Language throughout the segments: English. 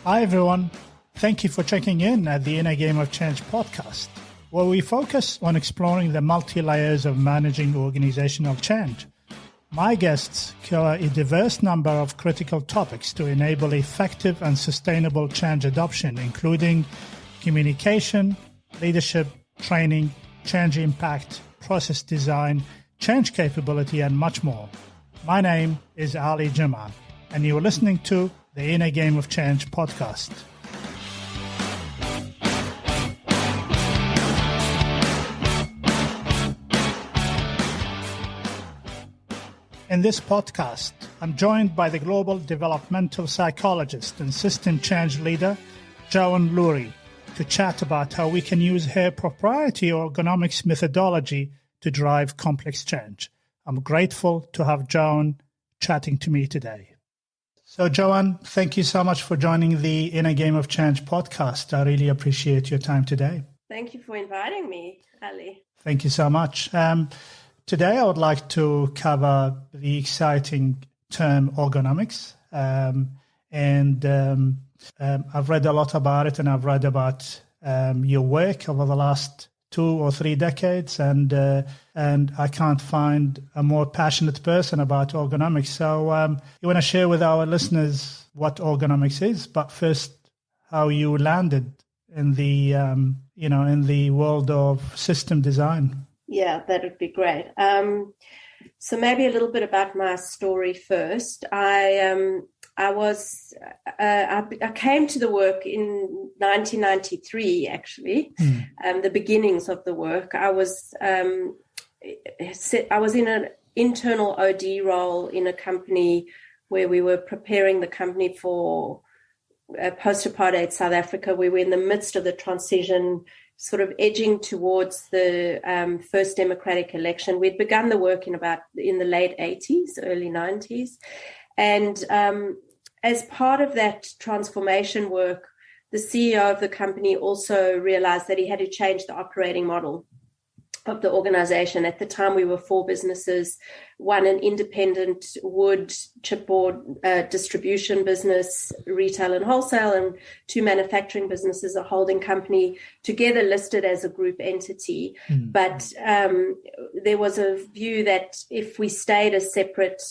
Hi, everyone. Thank you for checking in at the Inner Game of Change podcast, where we focus on exploring the multi-layers of managing organizational change. My guests cover a diverse number of critical topics to enable effective and sustainable change adoption, including communication, leadership, training, change impact, process design, change capability, and much more. My name is Ali Jamal, and you're listening to the Inner Game of Change podcast. In this podcast, I'm joined by the global developmental psychologist and system change leader, Joan Lurie, to chat about how we can use her proprietary Orgonomics methodology to drive complex change. I'm grateful to have Joan chatting to me today. So, Joan, thank you so much for joining the Inner Game of Change podcast. I really appreciate your time today. Thank you for inviting me, Ali. Thank you so much. Today, I would like to cover the exciting term Orgonomics. I've read a lot about it, and I've read about your work over the last 2 or 3 decades, and I can't find a more passionate person about Orgonomics. So you want to share with our listeners what Orgonomics is, but first, how you landed in the in the world of system design. Yeah, that would be great. So maybe a little bit about my story first. I came to the work in 1993, actually, the beginnings of the work. I was in an internal OD role in a company where we were preparing the company for post-apartheid South Africa. We were in the midst of the transition, sort of edging towards the first democratic election. We'd begun the work in the late 80s, early 90s. And as part of that transformation work, the CEO of the company also realized that he had to change the operating model of the organization. At the time, we were 4 businesses, one an independent wood chipboard distribution business, retail and wholesale, and 2 manufacturing businesses, a holding company, together listed as a group entity. But there was a view that if we stayed as separate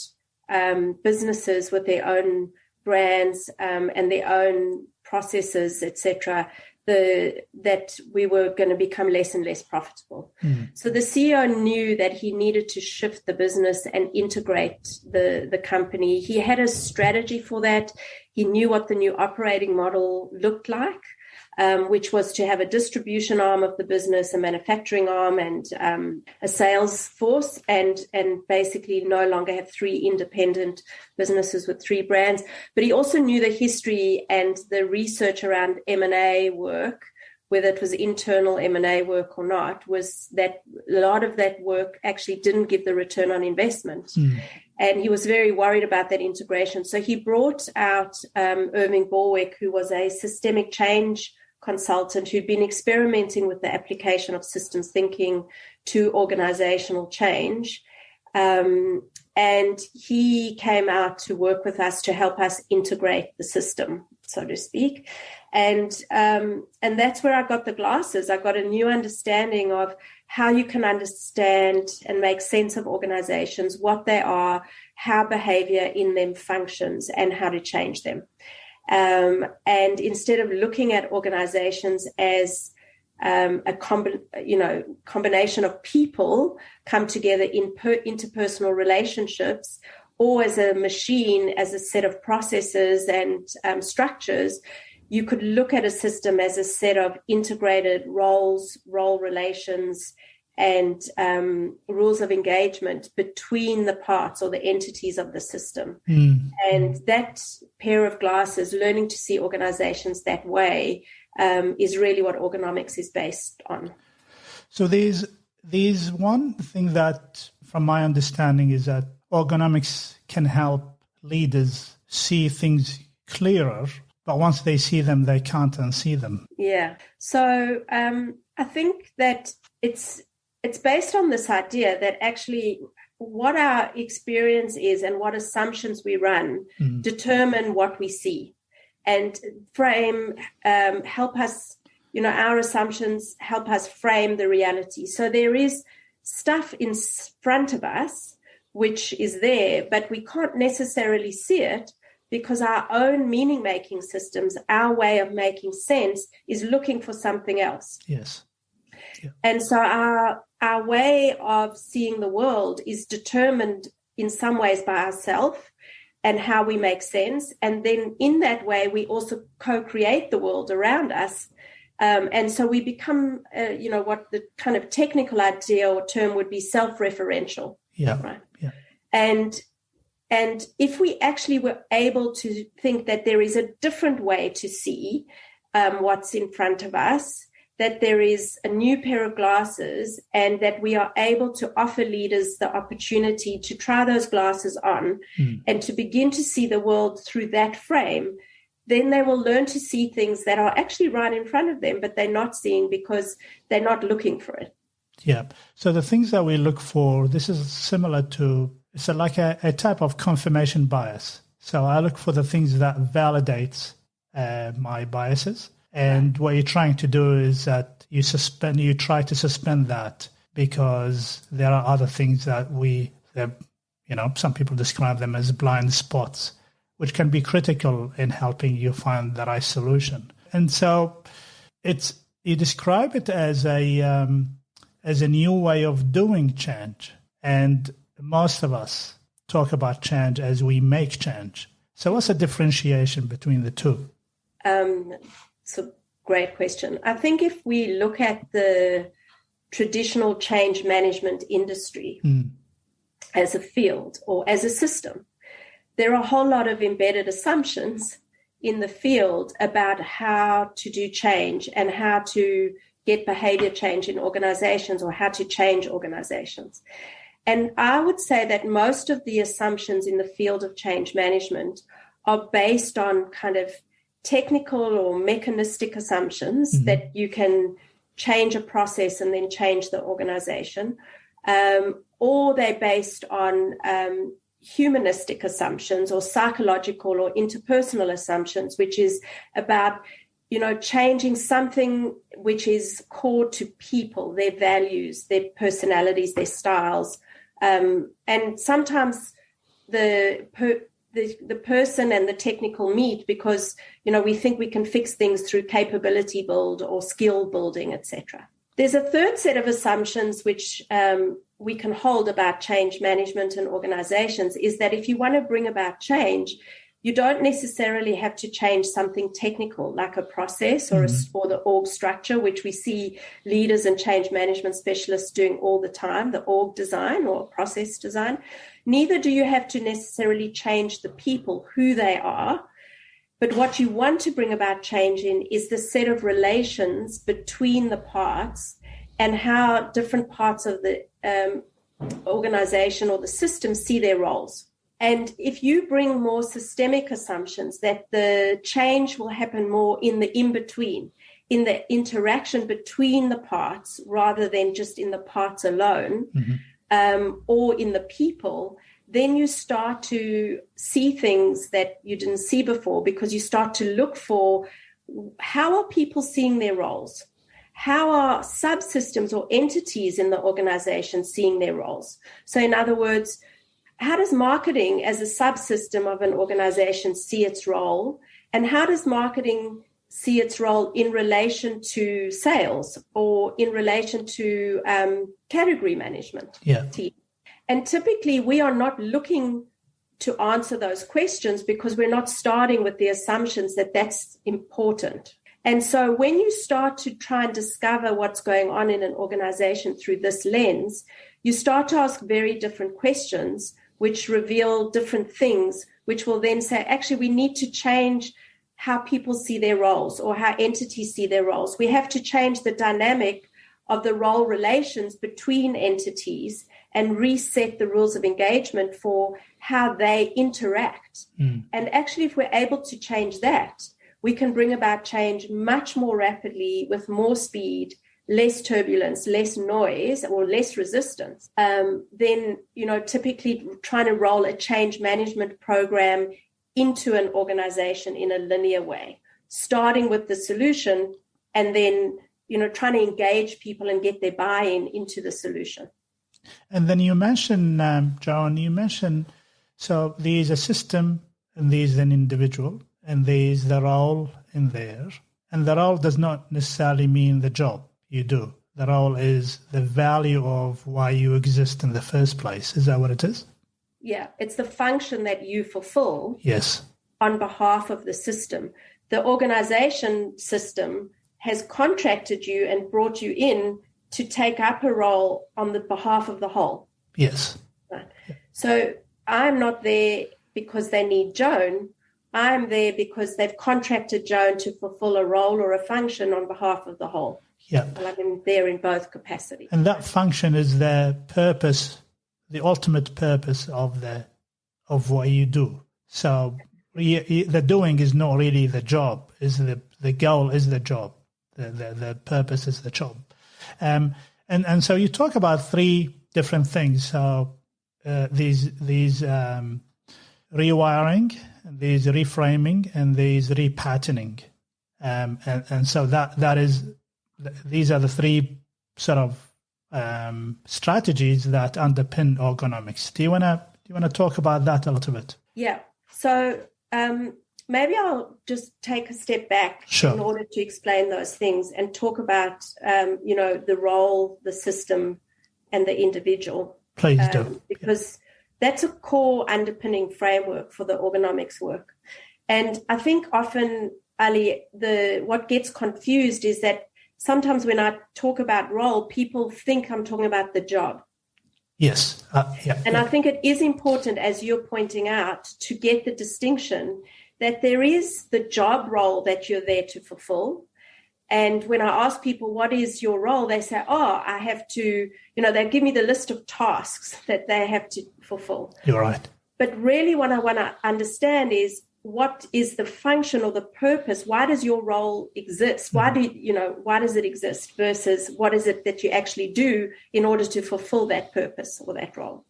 businesses with their own brands and their own processes, etc., that we were going to become less and less profitable. So the CEO knew that he needed to shift the business and integrate the company. He had a strategy for that. He knew what the new operating model looked like, which was to have a distribution arm of the business, a manufacturing arm, and a sales force, and basically no longer have 3 independent businesses with 3 brands. But he also knew the history and the research around M&A work, whether it was internal M&A work or not, was that a lot of that work actually didn't give the return on investment. And he was very worried about that integration. So he brought out Irving Borwick, who was a systemic change consultant who'd been experimenting with the application of systems thinking to organizational change. And he came out to work with us to help us integrate the system, so to speak. And that's where I got the glasses. I got a new understanding of how you can understand and make sense of organizations, what they are, how behavior in them functions, and how to change them. And instead of looking at organizations as a combination of people come together in interpersonal relationships, or as a machine, as a set of processes and structures, you could look at a system as a set of integrated role relations, and rules of engagement between the parts or the entities of the system. And that pair of glasses, learning to see organizations that way, is really what Orgonomics is based on. So there's one thing that, from my understanding, is that Orgonomics can help leaders see things clearer, but once they see them, they can't unsee them. Yeah. So I think that it's based on this idea that actually what our experience is and what assumptions we run determine what we see. and frame, help us, our assumptions help us frame the reality. So there is stuff in front of us which is there, but we can't necessarily see it because our own meaning-making systems, our way of making sense, is looking for something else. Yes. Yeah. And so our way of seeing the world is determined in some ways by ourselves and how we make sense. And then in that way, we also co-create the world around us. And so we become, what the kind of technical idea or term would be self-referential. Yeah. Right. Yeah. And if we actually were able to think that there is a different way to see what's in front of us, that there is a new pair of glasses, and that we are able to offer leaders the opportunity to try those glasses on and to begin to see the world through that frame, then they will learn to see things that are actually right in front of them, but they're not seeing because they're not looking for it. Yeah. So the things that we look for, this is similar to, it's like a type of confirmation bias. So I look for the things that validates my biases. And what you're trying to do is that you try to suspend that because there are other things that some people describe them as blind spots, which can be critical in helping you find the right solution. And so you describe it as a new way of doing change. And most of us talk about change as we make change. So what's the differentiation between the two? It's a great question. I think if we look at the traditional change management industry as a field or as a system, there are a whole lot of embedded assumptions in the field about how to do change and how to get behavior change in organizations or how to change organizations. And I would say that most of the assumptions in the field of change management are based on kind of technical or mechanistic assumptions that you can change a process and then change the organization, or they're based on humanistic assumptions or psychological or interpersonal assumptions, which is about, changing something which is core to people, their values, their personalities, their styles. And sometimes the person and the technical meet because, we think we can fix things through capability build or skill building, etc. There's a third set of assumptions which we can hold about change management and organizations is that if you want to bring about change, you don't necessarily have to change something technical like a process or the org structure, which we see leaders and change management specialists doing all the time, the org design or process design. Neither do you have to necessarily change the people, who they are. But what you want to bring about change in is the set of relations between the parts and how different parts of the organization or the system see their roles. And if you bring more systemic assumptions that the change will happen more in the in-between, in the interaction between the parts rather than just in the parts alone, or in the people, then you start to see things that you didn't see before because you start to look for how are people seeing their roles? How are subsystems or entities in the organization seeing their roles? So in other words, how does marketing as a subsystem of an organization see its role? And how does marketing see its role in relation to sales or in relation to category management? Yeah. And typically we are not looking to answer those questions because we're not starting with the assumptions that that's important. And so when you start to try and discover what's going on in an organization through this lens, you start to ask very different questions which reveal different things, which will then say, actually, we need to change how people see their roles or how entities see their roles. We have to change the dynamic of the role relations between entities and reset the rules of engagement for how they interact. And actually, if we're able to change that, we can bring about change much more rapidly with more speed, less turbulence, less noise, or less resistance, then, typically trying to roll a change management program into an organization in a linear way, starting with the solution and then, trying to engage people and get their buy-in into the solution. And then you mentioned, Joan, so there's a system and there's an individual and there's the role in there. And the role does not necessarily mean the job you do. The role is the value of why you exist in the first place. Is that what it is? Yeah, it's the function that you fulfill. Yes. On behalf of the system. The organization system has contracted you and brought you in to take up a role on the behalf of the whole. Yes. Right. So I'm not there because they need Joan. I'm there because they've contracted Joan to fulfill a role or a function on behalf of the whole. Yeah. Well, I'm there in both capacities. And that function is the purpose, the ultimate purpose of what you do. So the doing is not really the job. Is the goal is the job. The purpose is the job. And so you talk about three different things. So these rewiring, these reframing, and these repatterning. And so that is, these are the three sort of strategies that underpin Orgonomics. Do you want to talk about that a little bit? Yeah. So maybe I'll just take a step back in order to explain those things and talk about the role, the system, and the individual. Please do. Because that's a core underpinning framework for the Orgonomics work. And I think often, Ali, what gets confused is that sometimes when I talk about role, people think I'm talking about the job. Yes. I think it is important, as you're pointing out, to get the distinction that there is the job role that you're there to fulfill. And when I ask people, what is your role? They say, I have to, they give me the list of tasks that they have to fulfill. You're right. But really what I want to understand is, what is the function or the purpose? Why does your role exist? Why does it exist versus what is it that you actually do in order to fulfill that purpose or that role?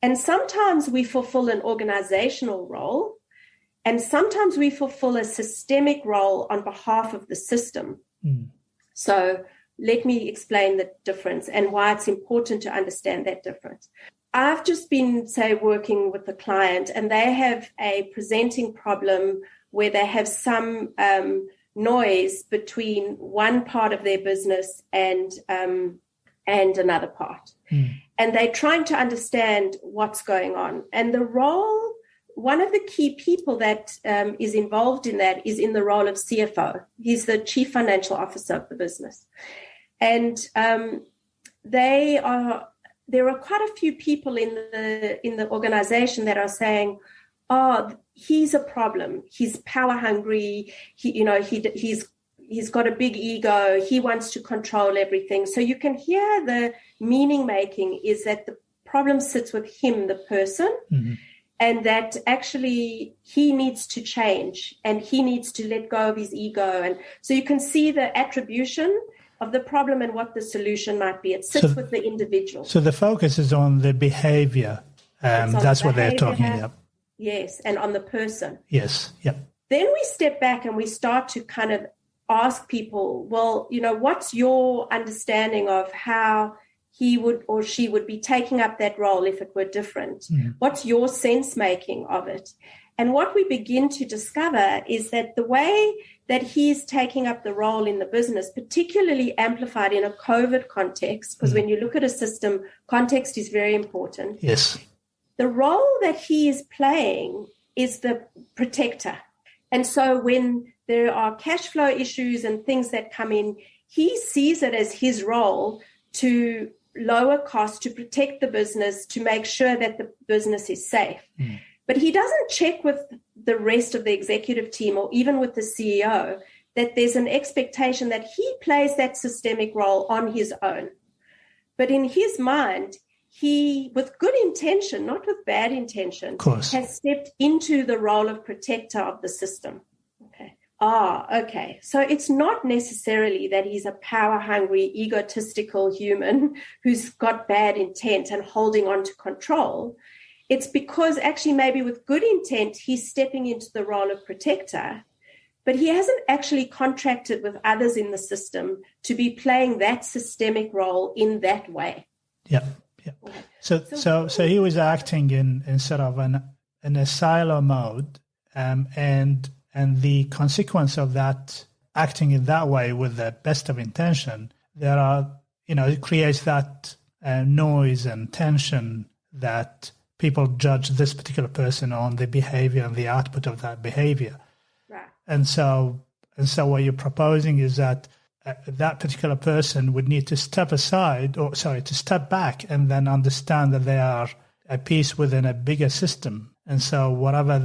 And sometimes we fulfill an organizational role, and sometimes we fulfill a systemic role on behalf of the system. Mm. So let me explain the difference and why it's important to understand that difference. I've just been, say, working with a client, and they have a presenting problem where they have some noise between one part of their business and another part. Mm. And they're trying to understand what's going on. And the role, one of the key people that is involved in that is in the role of CFO. He's the Chief Financial Officer of the business. And there are quite a few people in the organization that are saying, he's a problem. He's power hungry. He's got a big ego. He wants to control everything. So you can hear the meaning making is that the problem sits with him, the person, mm-hmm. and that actually he needs to change and he needs to let go of his ego. And so you can see the attribution of the problem and what the solution might be. It sits with the individual. So the focus is on the behavior. That's what they're talking about. Yes, and on the person. Yes, yeah. Then we step back and we start to kind of ask people, well, what's your understanding of how he would or she would be taking up that role if it were different? Mm-hmm. What's your sense making of it? And what we begin to discover is that the way that he's taking up the role in the business, particularly amplified in a COVID context, because when you look at a system, context is very important. Yes. The role that he is playing is the protector. And so when there are cash flow issues and things that come in, he sees it as his role to lower costs, to protect the business, to make sure that the business is safe. Mm. But he doesn't check with the rest of the executive team or even with the CEO that there's an expectation that he plays that systemic role on his own. But in his mind, he, with good intention, not with bad intention, has stepped into the role of protector of the system. Okay. So it's not necessarily that he's a power-hungry, egotistical human who's got bad intent and holding on to control. It's because actually maybe with good intent, he's stepping into the role of protector, but he hasn't actually contracted with others in the system to be playing that systemic role in that way. Yeah. So he was acting in sort of in a silo mode, and the consequence of that, acting in that way with the best of intention, it creates that noise and tension that people judge this particular person on the behavior and the output of that behavior. Right. And so what you're proposing is that that particular person would need to step back and then understand that they are a piece within a bigger system. And so whatever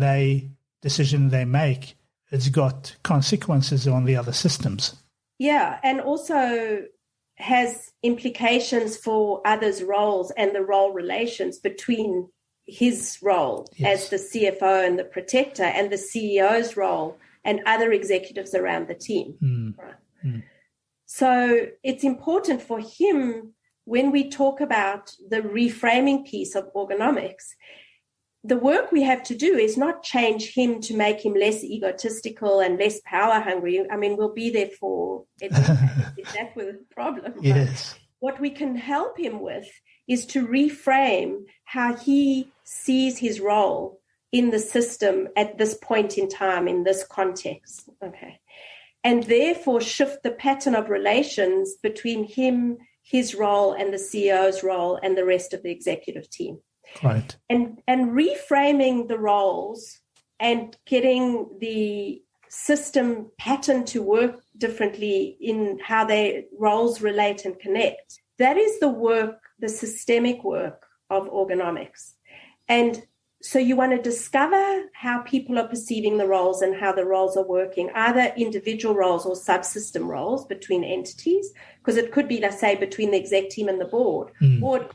decision they make, it's got consequences on the other systems. Yeah, and also has implications for others' roles and the role relations between his role as the CFO and the protector and the CEO's role and other executives around the team. Right. So it's important for him, when we talk about the reframing piece of Orgonomics, the work we have to do is not change him to make him less egotistical and less power hungry. I mean, we'll be there for it if that were the problem. Yes. What we can help him with is to reframe how he sees his role in the system at this point in time, in this context. Okay. And therefore shift the pattern of relations between him, his role, and the CEO's role and the rest of the executive team. Right. And reframing the roles and getting the system pattern to work differently in how their roles relate and connect. That is the work, the systemic work of Orgonomics. And so you want to discover how people are perceiving the roles and how the roles are working, either individual roles or subsystem roles between entities, because it could be, let's say, between the exec team and the board.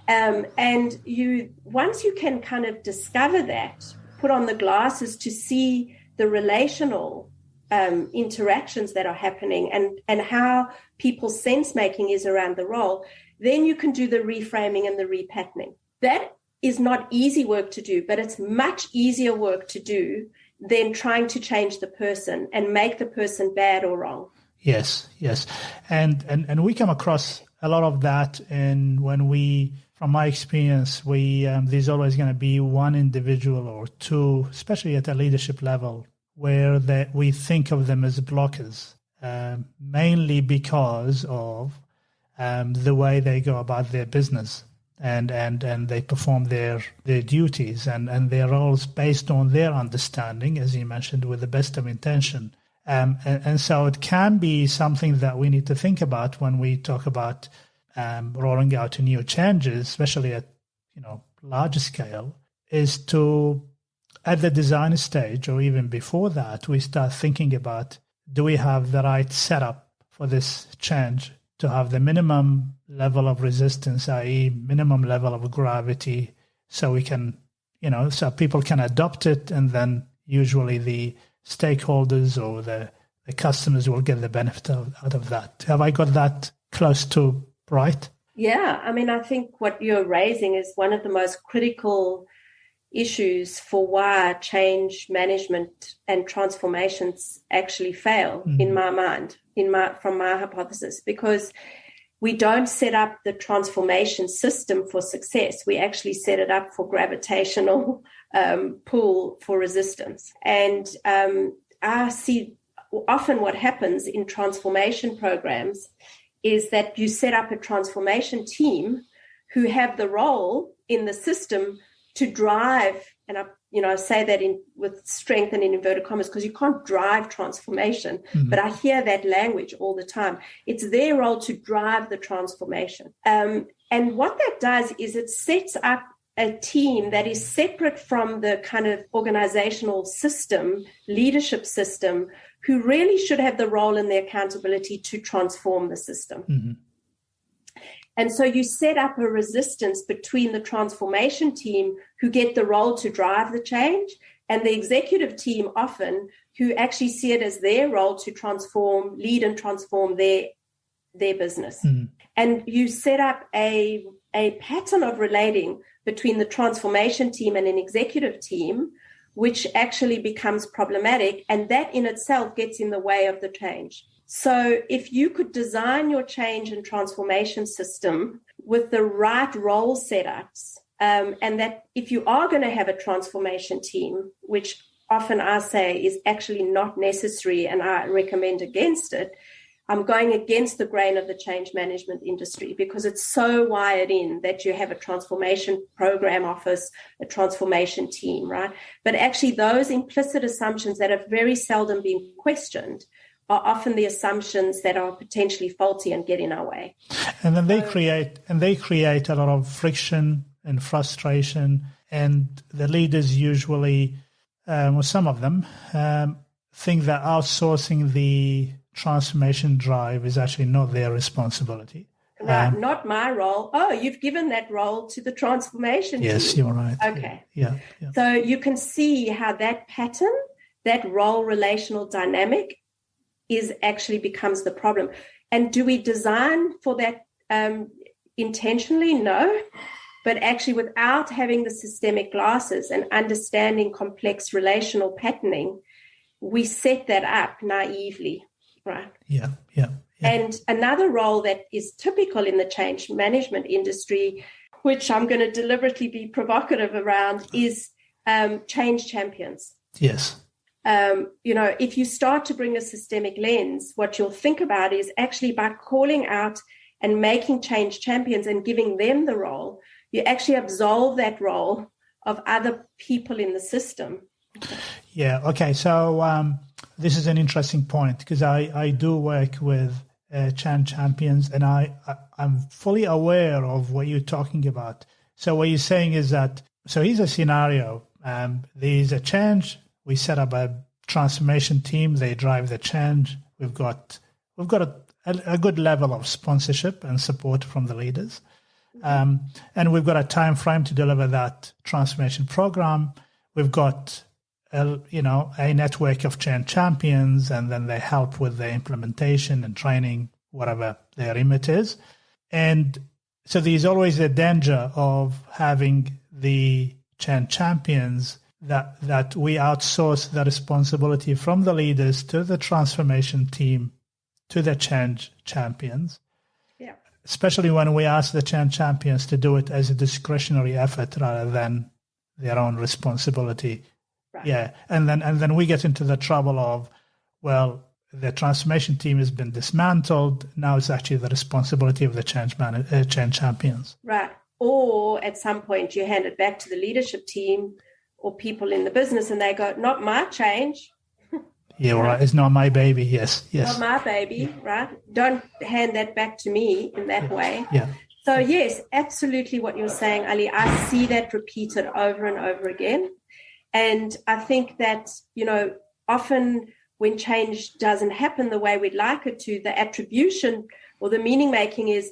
And once you can kind of discover that, put on the glasses to see the relational interactions that are happening and how people's sense making is around the role, then you can do the reframing and the repatterning. That is not easy work to do, but it's much easier work to do than trying to change the person and make the person bad or wrong. Yes. And we come across a lot of that from my experience, there's always going to be one individual or two, especially at a leadership level, where we think of them as blockers, mainly because of the way they go about their business. And they perform their duties and their roles based on their understanding, as you mentioned, with the best of intention. And so it can be something that we need to think about when we talk about rolling out new changes, especially at larger scale, is to, at the design stage or even before that, we start thinking about, do we have the right setup for this change to have the minimum level of resistance, i.e. minimum level of gravity, so we can, so people can adopt it, and then usually the stakeholders or the customers will get the benefit out of that. Have I got that close to right? Yeah, I mean, I think what you're raising is one of the most critical issues for why change management and transformations actually fail, in my mind, from my hypothesis, because we don't set up the transformation system for success. We actually set it up for gravitational pull for resistance. And I see often what happens in transformation programs is that you set up a transformation team who have the role in the system to drive, and I say that with strength and in inverted commas, because you can't drive transformation, but I hear that language all the time. It's their role to drive the transformation. And what that does is it sets up a team that is separate from the kind of organizational system, leadership system, who really should have the role and the accountability to transform the system. And so you set up a resistance between the transformation team, who get the role to drive the change, and the executive team often, who actually see it as their role to lead and transform their business. And you set up a pattern of relating between the transformation team and an executive team, which actually becomes problematic, and that in itself gets in the way of the change. So if you could design your change and transformation system with the right role setups, and that if you are going to have a transformation team, which often I say is actually not necessary and I recommend against it, I'm going against the grain of the change management industry because it's so wired in that you have a transformation program office, a transformation team, right? But actually those implicit assumptions that have very seldom been questioned are often the assumptions that are potentially faulty and get in our way. And then they create a lot of friction and frustration, and the leaders usually, or some of them, think that outsourcing the transformation drive is actually not their responsibility. Right, not my role. Oh, you've given that role to the transformation team. Yes, you're right. Okay. Yeah. So you can see how that pattern, that role relational dynamic actually becomes the problem. And do we design for that intentionally? No. But actually without having the systemic glasses and understanding complex relational patterning, we set that up naively. Right. Yeah. And another role that is typical in the change management industry, which I'm going to deliberately be provocative around, is change champions. Yes. If you start to bring a systemic lens, what you'll think about is actually by calling out and making change champions and giving them the role, you actually absolve that role of other people in the system. Yeah. Okay. So this is an interesting point because I do work with change champions, and I'm fully aware of what you're talking about. So what you're saying is that, so here's a scenario. There's a change. We set up a transformation team. They drive the change. We've got a good level of sponsorship and support from the leaders. And we've got a time frame to deliver that transformation program. We've got a network of change champions, and then they help with the implementation and training, whatever their remit is. And so there's always a danger of having the change champions that we outsource the responsibility from the leaders to the transformation team, to the change champions. Yeah. Especially when we ask the change champions to do it as a discretionary effort rather than their own responsibility. Right. Yeah, and then we get into the trouble of, well, the transformation team has been dismantled. Now it's actually the responsibility of the change champions. Right. Or at some point you hand it back to the leadership team or people in the business, and they go, "Not my change." Yeah, right. It's not my baby. Yes. Not my baby, right? Don't hand that back to me in that way. Yeah. So yes, absolutely what you're saying, Ali. I see that repeated over and over again. And I think that, often when change doesn't happen the way we'd like it to, the attribution or the meaning making is,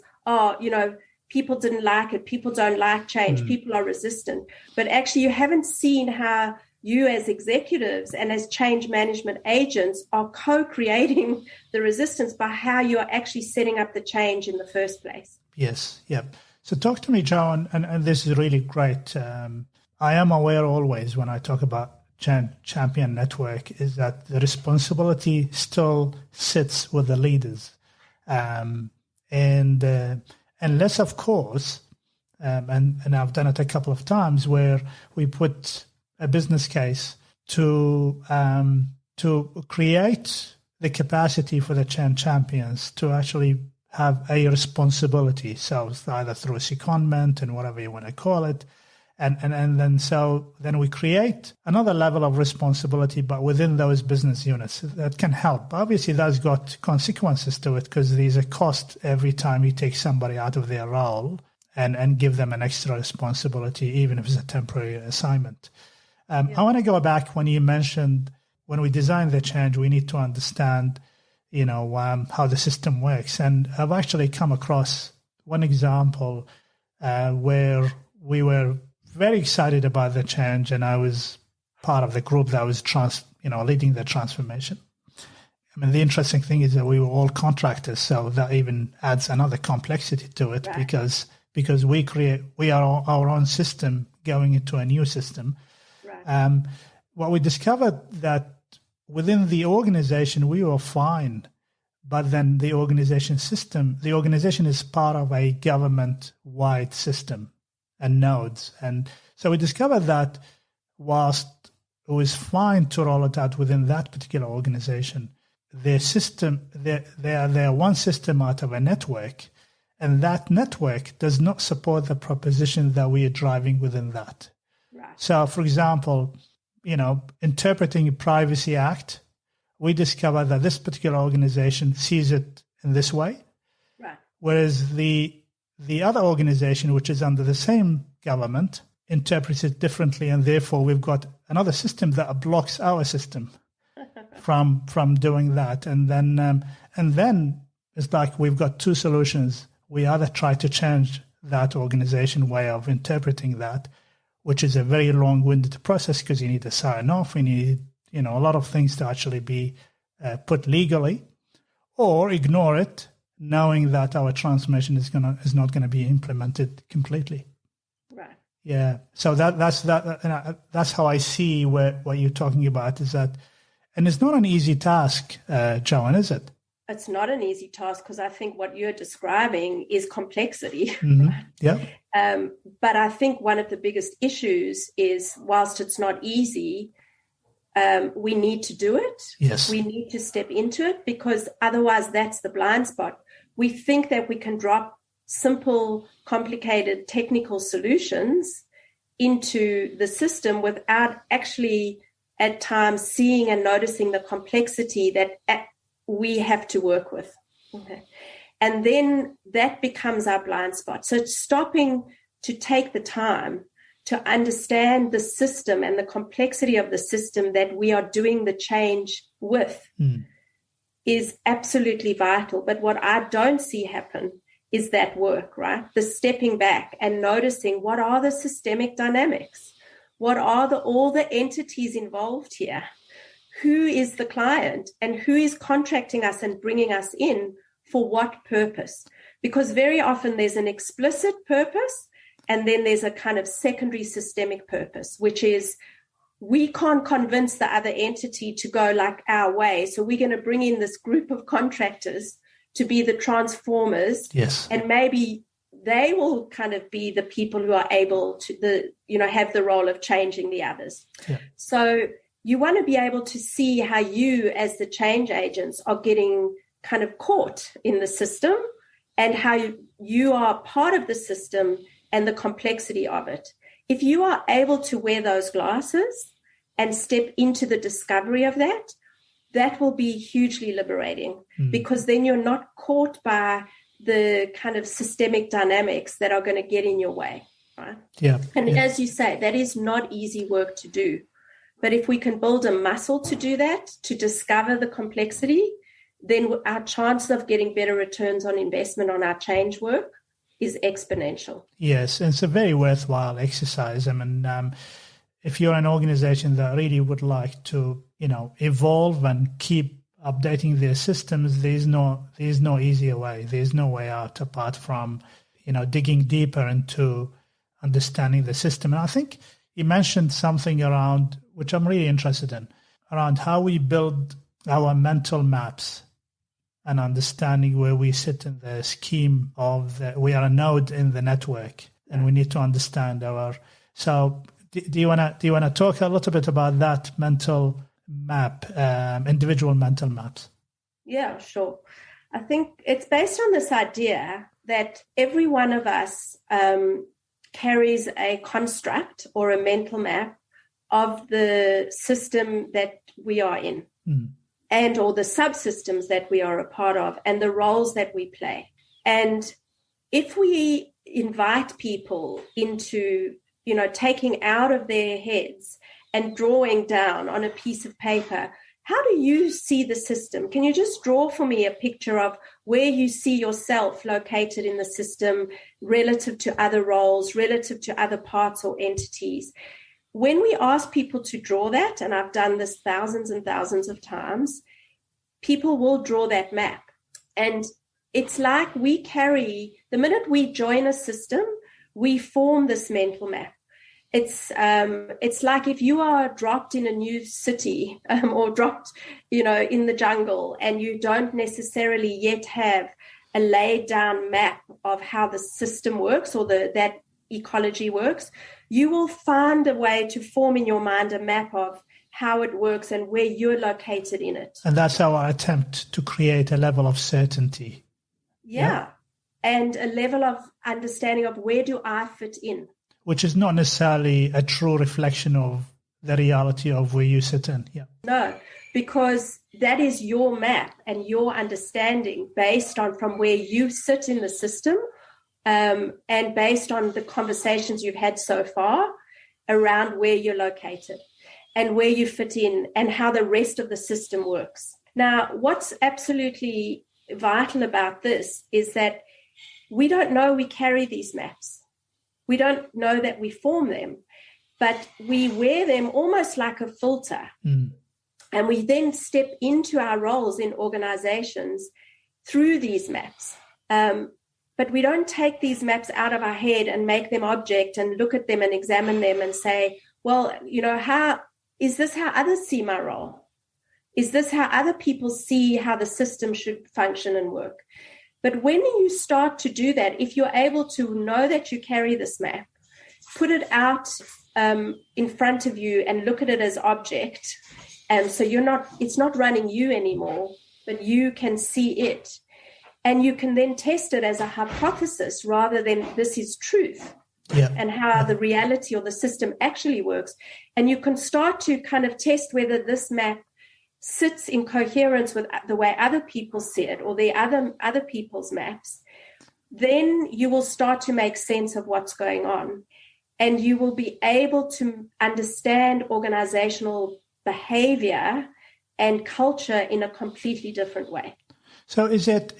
people didn't like it. People don't like change. People are resistant. But actually you haven't seen how you as executives and as change management agents are co-creating the resistance by how you are actually setting up the change in the first place. Yes. Yep. So talk to me, Joan, and this is really great. I am aware always when I talk about champion network is that the responsibility still sits with the leaders. Unless, of course, and I've done it a couple of times where we put a business case to create the capacity for the champions to actually have a responsibility. So it's either through a secondment and whatever you want to call it. And then we create another level of responsibility, but within those business units that can help. Obviously, that's got consequences to it because there's a cost every time you take somebody out of their role and give them an extra responsibility, even if it's a temporary assignment. I want to go back when you mentioned when we design the change, we need to understand, how the system works. And I've actually come across one example where we were very excited about the change, and I was part of the group that was leading the transformation. I mean, the interesting thing is that we were all contractors, so that even adds another complexity to it, right? Because because we are our own system going into a new system. Right. What we discovered that within the organization, we were fine. But then the organization is part of a government-wide system and nodes. And so we discovered that whilst it was fine to roll it out within that particular organization, their system, they're one system out of a network, and that network does not support the proposition that we are driving within that. Right. So, for example, interpreting a Privacy Act, we discover that this particular organization sees it in this way, right, whereas the other organization, which is under the same government, interprets it differently, and therefore we've got another system that blocks our system from doing that. And then it's like we've got two solutions. We either try to change that organization way of interpreting that, which is a very long-winded process because you need to sign off, you need a lot of things to actually be put legally, or ignore it, knowing that our transformation is not going to be implemented completely. Right. Yeah. So that's how I see what you're talking about is that, and it's not an easy task, Joan, is it? It's not an easy task because I think what you're describing is complexity. Mm-hmm. Yeah. But I think one of the biggest issues is, whilst it's not easy, we need to do it. Yes. We need to step into it, because otherwise that's the blind spot. We think that we can drop simple, complicated technical solutions into the system without actually at times seeing and noticing the complexity that we have to work with. Okay. And then that becomes our blind spot. So stopping to take the time to understand the system and the complexity of the system that we are doing the change with is absolutely vital. But what I don't see happen is that work, right? The stepping back and noticing what are the systemic dynamics? What are all the entities involved here? Who is the client and who is contracting us and bringing us in for what purpose? Because very often there's an explicit purpose, and then there's a kind of secondary systemic purpose, which is we can't convince the other entity to go like our way. So we're going to bring in this group of contractors to be the transformers. Yes. And maybe they will kind of be the people who are able to have the role of changing the others. Yeah. So you want to be able to see how you as the change agents are getting kind of caught in the system, and how you are part of the system and the complexity of it. If you are able to wear those glasses and step into the discovery of that, that will be hugely liberating, because then you're not caught by the kind of systemic dynamics that are going to get in your way, right? Yeah. And as you say, that is not easy work to do. But if we can build a muscle to do that, to discover the complexity, then our chance of getting better returns on investment on our change work is exponential. Yes, and it's a very worthwhile exercise. I mean, if you're an organization that really would like to, evolve and keep updating their systems, there's no easier way. There's no way out apart from, digging deeper into understanding the system. And I think you mentioned something around, which I'm really interested in, around how we build our mental maps and understanding where we sit in the scheme of we are a node in the network, and we need to understand our. So, do you want to talk a little bit about that mental map, individual mental maps? Yeah, sure. I think it's based on this idea that every one of us carries a construct or a mental map of the system that we are in. And or the subsystems that we are a part of, and the roles that we play. And if we invite people into, taking out of their heads and drawing down on a piece of paper, how do you see the system? Can you just draw for me a picture of where you see yourself located in the system relative to other roles, relative to other parts or entities? When we ask people to draw that, and I've done this thousands and thousands of times, people will draw that map. And it's like the minute we join a system, we form this mental map. It's like if you are dropped in a new city or dropped, in the jungle, and you don't necessarily yet have a laid down map of how the system works or that ecology works, you will find a way to form in your mind a map of how it works and where you're located in it. And that's our attempt to create a level of certainty. Yeah. And a level of understanding of where do I fit in. Which is not necessarily a true reflection of the reality of where you sit in. Yeah. No, because that is your map and your understanding based on from where you sit in the system, and based on the conversations you've had so far around where you're located and where you fit in and how the rest of the system works. Now, what's absolutely vital about this is that we don't know we carry these maps. We don't know that we form them, but we wear them almost like a filter. And we then step into our roles in organizations through these maps. But we don't take these maps out of our head and make them object and look at them and examine them and say, well, is this how others see my role? Is this how other people see how the system should function and work? But when you start to do that, if you're able to know that you carry this map, put it out in front of you and look at it as object, so it's not running you anymore, but you can see it. And you can then test it as a hypothesis rather than this is truth. And how the reality or the system actually works. And you can start to kind of test whether this map sits in coherence with the way other people see it or the other people's maps. Then you will start to make sense of what's going on. And you will be able to understand organizational behavior and culture in a completely different way. So is it,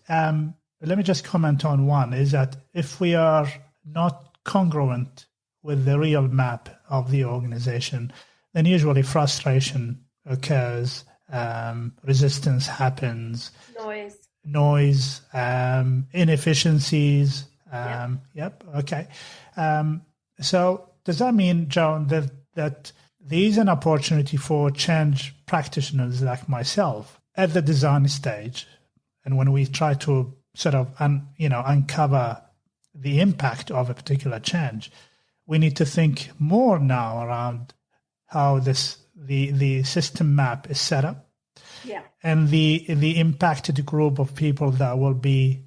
let me just comment on one, is that if we are not congruent with the real map of the organization, then usually frustration occurs, resistance happens, noise, inefficiencies. Okay. So does that mean, Joan, that there is an opportunity for change practitioners like myself at the design stage, and when we try to sort of uncover the impact of a particular change, we need to think more now around how the system map is set up, and the impacted group of people that will be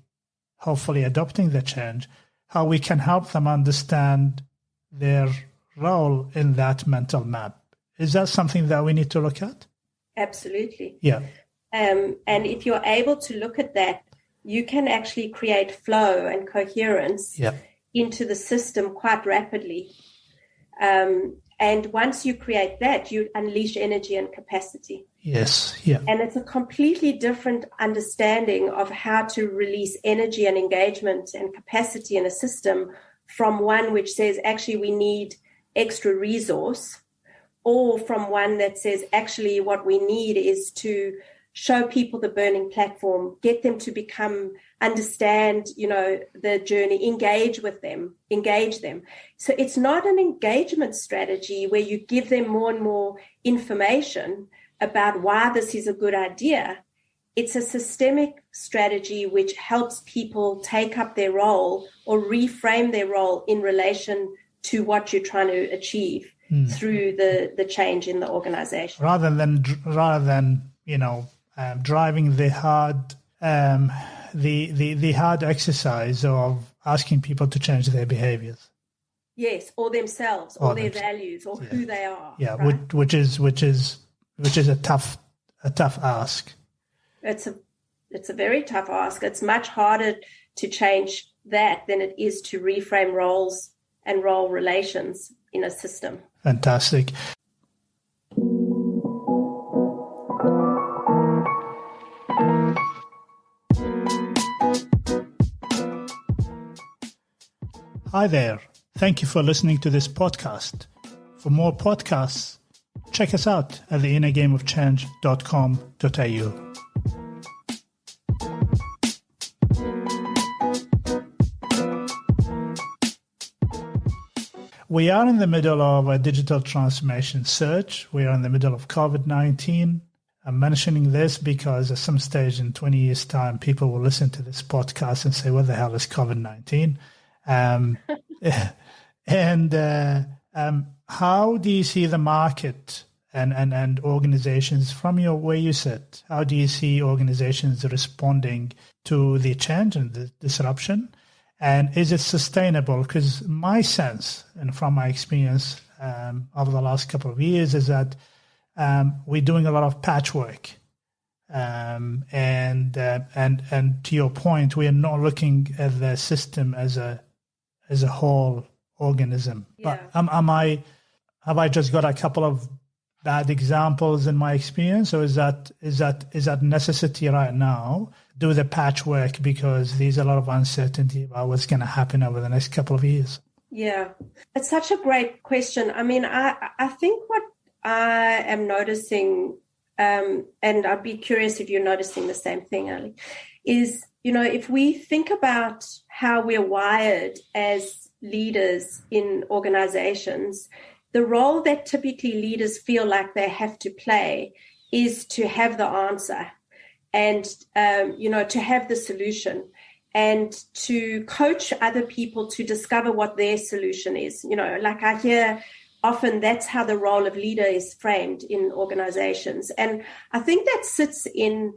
hopefully adopting the change, how we can help them understand their role in that mental map. Is that something that we need to look at? Absolutely. Yeah. And if you're able to look at that, you can actually create flow and coherence into the system quite rapidly. And once you create that, you unleash energy and capacity. Yes. Yeah. And it's a completely different understanding of how to release energy and engagement and capacity in a system from one which says, actually, we need extra resource, or from one that says, actually, what we need is to show people the burning platform, get them to understand, the journey, engage them. So it's not an engagement strategy where you give them more and more information about why this is a good idea. It's a systemic strategy which helps people take up their role or reframe their role in relation to what you're trying to achieve through the change in the organization. Rather than driving the hard exercise of asking people to change their behaviors. Yes, or themselves, or their values, or who they are. Yeah, right? which is a tough ask. It's a very tough ask. It's much harder to change that than it is to reframe roles and role relations in a system. Fantastic. Hi there. Thank you for listening to this podcast. For more podcasts, check us out at theinnergameofchange.com.au. we are in the middle of a digital transformation surge. We are in the middle of COVID-19. I'm mentioning this because at some stage in 20 years' time, people will listen to this podcast and say, what the hell is COVID-19? How do you see the market and organizations from where you sit? How do you see organizations responding to the change and the disruption? And is it sustainable? Because my sense, and from my experience over the last couple of years, is that we're doing a lot of patchwork. And to your point, we are not looking at the system as a whole organism. Yeah. But have I just got a couple of bad examples in my experience, or is that necessity right now? Do the patchwork because there's a lot of uncertainty about what's going to happen over the next couple of years? Yeah, it's such a great question. I mean, I think what I am noticing, and I'd be curious if you're noticing the same thing, Ali, is, if we think about how we're wired as leaders in organizations, the role that typically leaders feel like they have to play is to have the answer and, to have the solution and to coach other people to discover what their solution is. Like I hear often that's how the role of leader is framed in organizations. And I think that sits in,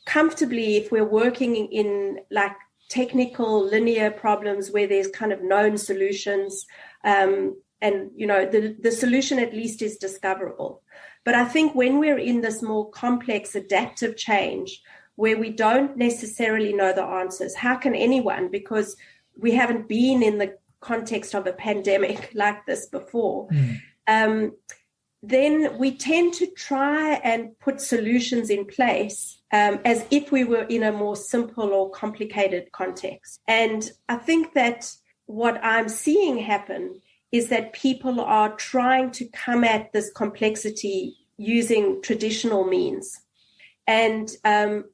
comfortably if we're working in like technical linear problems where there's kind of known solutions, and the solution at least is discoverable. But I think when we're in this more complex adaptive change where we don't necessarily know the answers, how can anyone, because we haven't been in the context of a pandemic like this before, then we tend to try and put solutions in place as if we were in a more simple or complicated context. And I think that what I'm seeing happen is that people are trying to come at this complexity using traditional means and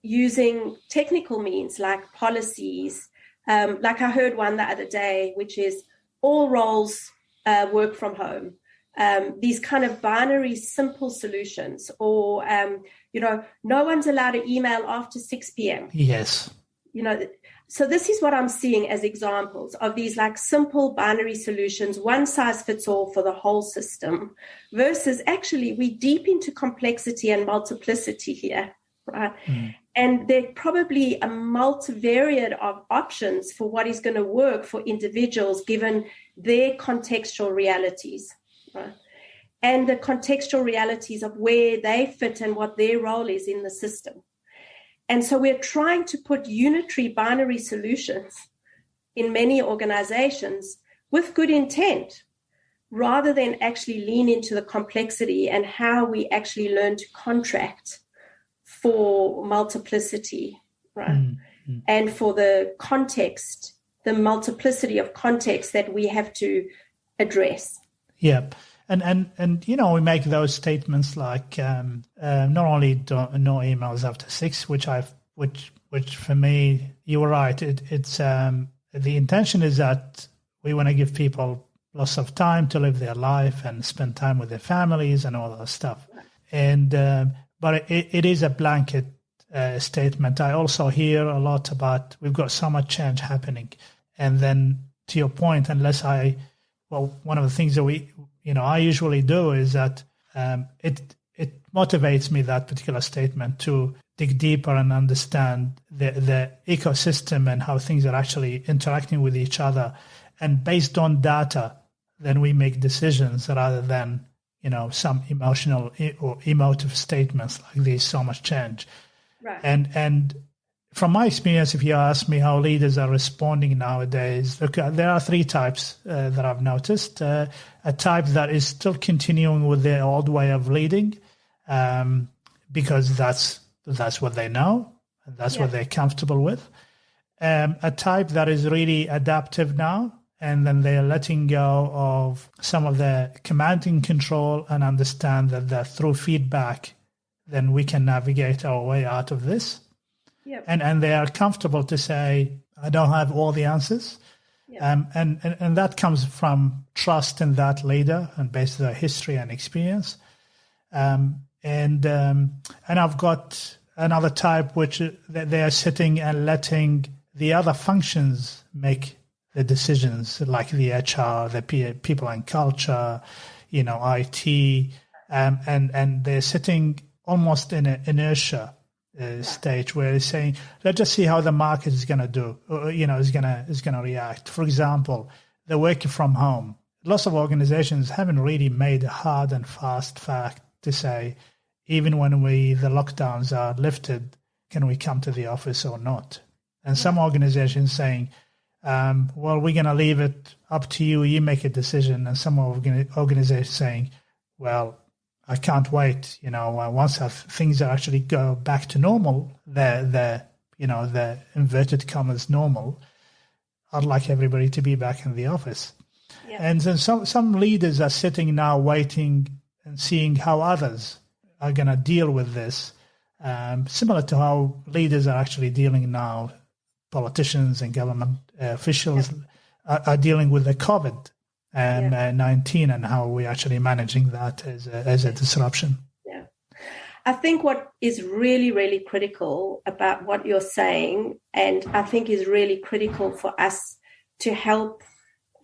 using technical means like policies. Like I heard one the other day, which is all roles work from home. These kind of binary, simple solutions, or, no one's allowed to email after 6 p.m. Yes. So this is what I'm seeing as examples of these like simple binary solutions, one size fits all for the whole system, versus actually we deep into complexity and multiplicity here, right? And there are probably a multivariate of options for what is going to work for individuals given their contextual realities, right? And the contextual realities of where they fit and what their role is in the system. And so we're trying to put unitary binary solutions in many organizations with good intent, rather than actually lean into the complexity and how we actually learn to contract for multiplicity, right? And for the context, the multiplicity of context that we have to address. Yeah. And we make those statements like not only no emails after 6, which for me, you were right. It's the intention is that we want to give people lots of time to live their life and spend time with their families and all that stuff. And but it is a blanket statement. I also hear a lot about we've got so much change happening, and then to your point, one of the things that I usually do is that it motivates me, that particular statement, to dig deeper and understand the ecosystem and how things are actually interacting with each other. And based on data, then we make decisions rather than, some emotional or emotive statements like there's so much change. Right. And from my experience, if you ask me how leaders are responding nowadays, look, there are 3 types that I've noticed. A type that is still continuing with their old way of leading because that's what they know and that's what they're comfortable with. A type that is really adaptive now, and then they're letting go of some of the command and control and understand that through feedback, then we can navigate our way out of this. Yep. And they are comfortable to say, I don't have all the answers, And that comes from trust in that leader and based on their history and experience. And I've got another type which they are sitting and letting the other functions make the decisions, like the HR, the people and culture, IT, and they're sitting almost in an inertia stage where they're saying, let's just see how the market is going to do, is going to react. For example, the working from home. Lots of organizations haven't really made a hard and fast fact to say, even when the lockdowns are lifted, can we come to the office or not? And some organizations saying, well, we're going to leave it up to you. You make a decision. And some organizations saying, well, I can't wait. Once things actually go back to normal, the inverted commas normal, I'd like everybody to be back in the office. Yeah. And then some leaders are sitting now waiting and seeing how others are going to deal with this, similar to how leaders are actually dealing now. Politicians and government officials are dealing with the COVID-19 and how we're actually managing that as a disruption. Yeah. I think what is really, really critical about what you're saying, and I think is really critical for us to help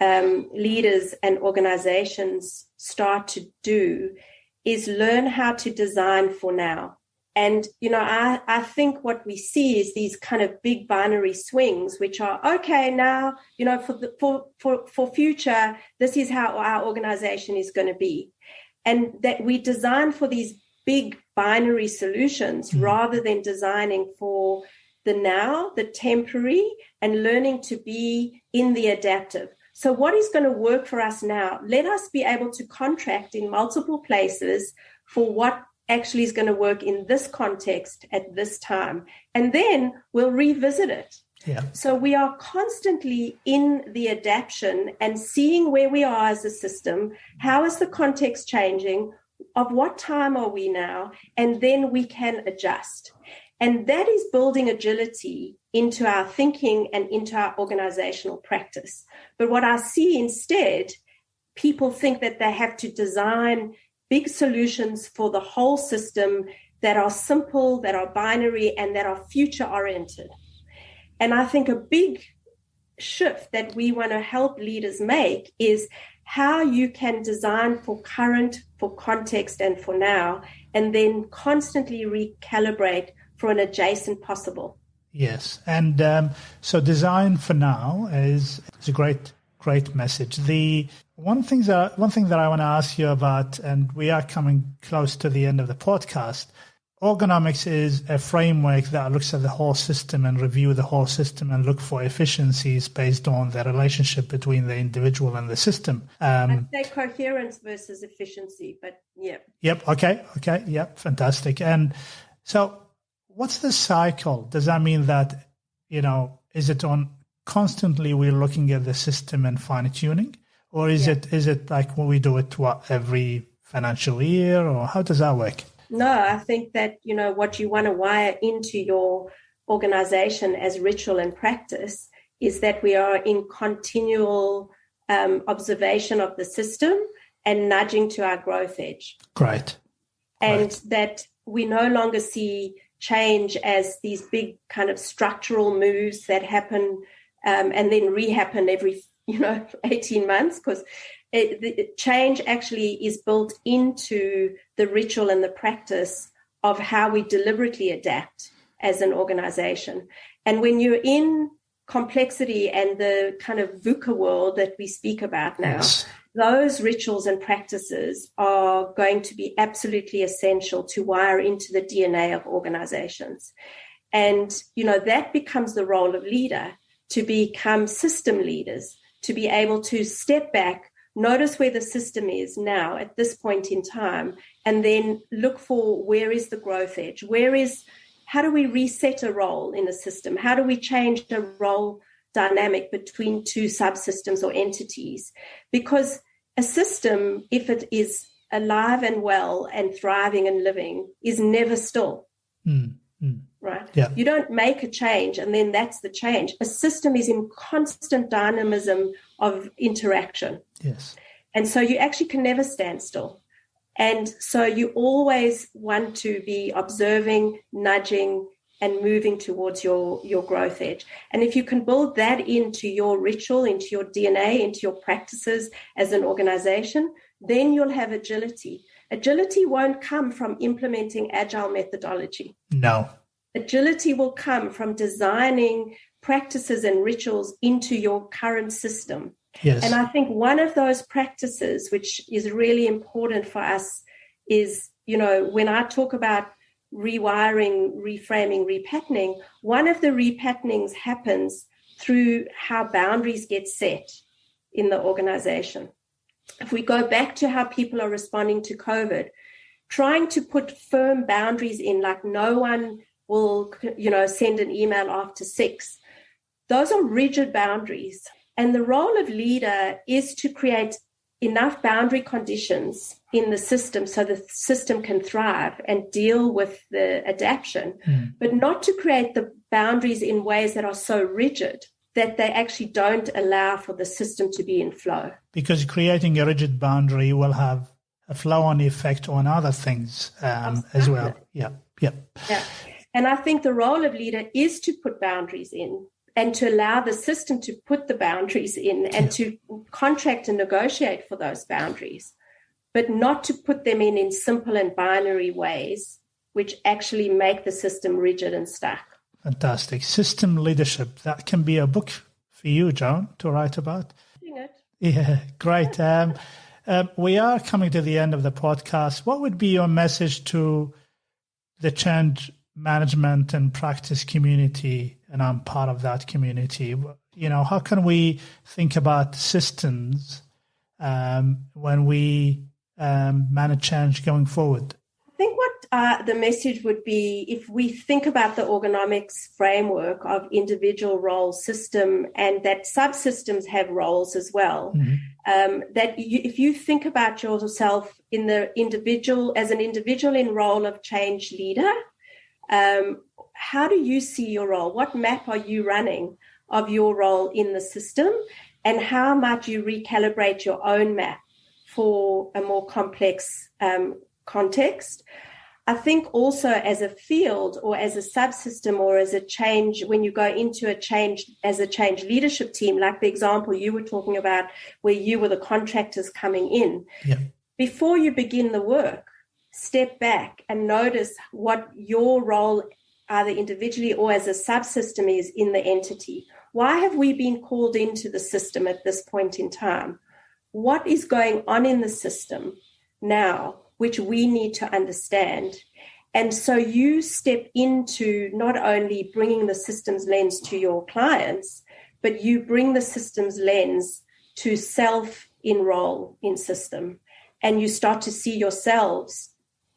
leaders and organizations start to do, is learn how to design for now. And, I think what we see is these kind of big binary swings, which are, okay, now, for future, this is how our organization is going to be. And that we design for these big binary solutions rather than designing for the now, the temporary, and learning to be in the adaptive. So what is going to work for us now? Let us be able to contract in multiple places for what actually is going to work in this context at this time. And then we'll revisit it. Yeah. So we are constantly in the adaptation and seeing where we are as a system. How is the context changing? Of what time are we now? And then we can adjust. And that is building agility into our thinking and into our organizational practice. But what I see instead, people think that they have to design big solutions for the whole system that are simple, that are binary, and that are future-oriented. And I think a big shift that we want to help leaders make is how you can design for current, for context, and for now, and then constantly recalibrate for an adjacent possible. Yes. And so design for now is a great message. The one thing that I want to ask you about, and we are coming close to the end of the podcast, Orgonomics is a framework that looks at the whole system and review the whole system and look for efficiencies based on the relationship between the individual and the system. I'd say coherence versus efficiency, but yeah. Yep. Okay. Yep. Fantastic. And so what's the cycle? Does that mean that, is it on constantly we're looking at the system and fine tuning, or is it like when we do it every financial year, or how does that work? No, I think that, what you want to wire into your organization as ritual and practice is that we are in continual observation of the system and nudging to our growth edge. Great. And that we no longer see change as these big kind of structural moves that happen and then rehappen every 18 months, because the change actually is built into the ritual and the practice of how we deliberately adapt as an organization. And when you're in complexity and the kind of VUCA world that we speak about now, those rituals and practices are going to be absolutely essential to wire into the DNA of organizations. And, that becomes the role of leader, to become system leaders, to be able to step back, notice where the system is now at this point in time, and then look for where is the growth edge, how do we reset a role in a system? How do we change the role dynamic between two subsystems or entities? Because a system, if it is alive and well and thriving and living, is never still. right? Yeah. You don't make a change and then that's the change. A system is in constant dynamism of interaction. Yes. And so you actually can never stand still. And so you always want to be observing, nudging, and moving towards your growth edge. And if you can build that into your ritual, into your DNA, into your practices as an organization, then you'll have agility. Agility won't come from implementing agile methodology. No. Agility will come from designing practices and rituals into your current system. Yes. And I think one of those practices, which is really important for us, is, when I talk about rewiring, reframing, repatterning, one of the repatternings happens through how boundaries get set in the organization. If we go back to how people are responding to COVID, trying to put firm boundaries in, like no one will, send an email after 6. Those are rigid boundaries. And the role of leader is to create enough boundary conditions in the system so the system can thrive and deal with the adaptation, but not to create the boundaries in ways that are so rigid that they actually don't allow for the system to be in flow. Because creating a rigid boundary will have a flow-on effect on other things as well. Yeah. And I think the role of leader is to put boundaries in and to allow the system to put the boundaries in and to contract and negotiate for those boundaries, but not to put them in simple and binary ways, which actually make the system rigid and stuck. Fantastic. System leadership. That can be a book for you, Joan, to write about. Yeah, great. We are coming to the end of the podcast. What would be your message to the change management and practice community? And I'm part of that community. How can we think about systems when we manage change going forward? I think what the message would be, if we think about the Orgonomics framework of individual role system, and that subsystems have roles as well, if you think about yourself in the individual as an individual in role of change leader, how do you see your role? What map are you running of your role in the system, and how might you recalibrate your own map for a more complex context? I think also as a field or as a subsystem or as a change, when you go into a change as a change leadership team, like the example you were talking about where you were the contractors coming in, before you begin the work, step back and notice what your role either individually or as a subsystem is in the entity. Why have we been called into the system at this point in time? What is going on in the system now, which we need to understand? And so you step into not only bringing the systems lens to your clients, but you bring the systems lens to self in role in system. And you start to see yourselves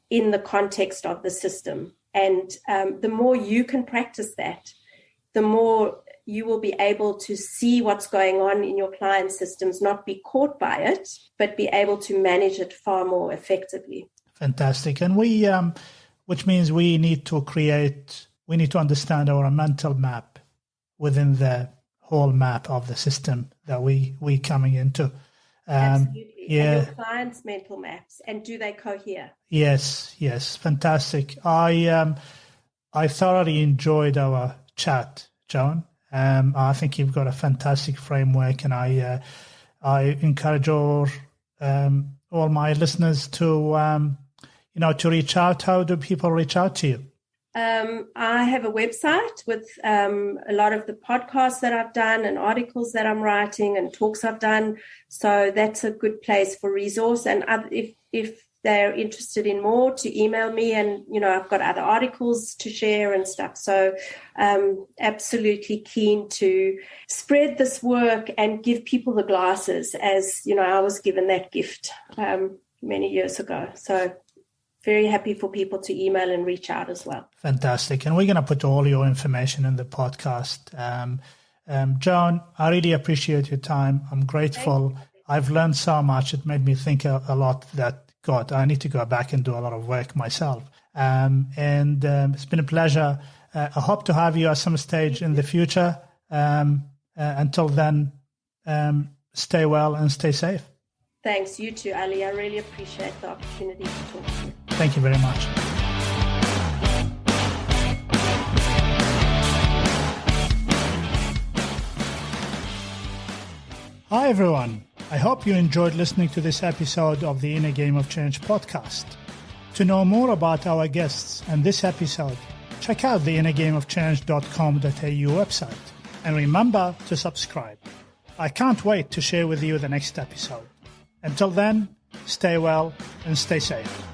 in the context of the system. And the more you can practice that, the more you will be able to see what's going on in your client systems, not be caught by it, but be able to manage it far more effectively. Fantastic. And which means we need to understand our mental map within the whole map of the system that we coming into. Absolutely. And your clients' mental maps, and do they cohere? Yes, fantastic. I thoroughly enjoyed our chat, Joan. I think you've got a fantastic framework, and I encourage all my listeners to to reach out. How do people reach out to you? I have a website with a lot of the podcasts that I've done and articles that I'm writing and talks I've done. So that's a good place for resource. And if they're interested in more, to email me, and, I've got other articles to share and stuff. So absolutely keen to spread this work and give people the glasses, as, I was given that gift many years ago. So very happy for people to email and reach out as well. Fantastic. And we're going to put all your information in the podcast. Joan, I really appreciate your time. I'm grateful. I've learned so much. It made me think a lot that, God, I need to go back and do a lot of work myself. It's been a pleasure. I hope to have you at some stage in the future. Until then, stay well and stay safe. Thanks. You too, Ali. I really appreciate the opportunity to talk to you. Thank you very much. Hi, everyone. I hope you enjoyed listening to this episode of the Inner Game of Change podcast. To know more about our guests and this episode, check out the innergameofchange.com.au website. And remember to subscribe. I can't wait to share with you the next episode. Until then, stay well and stay safe.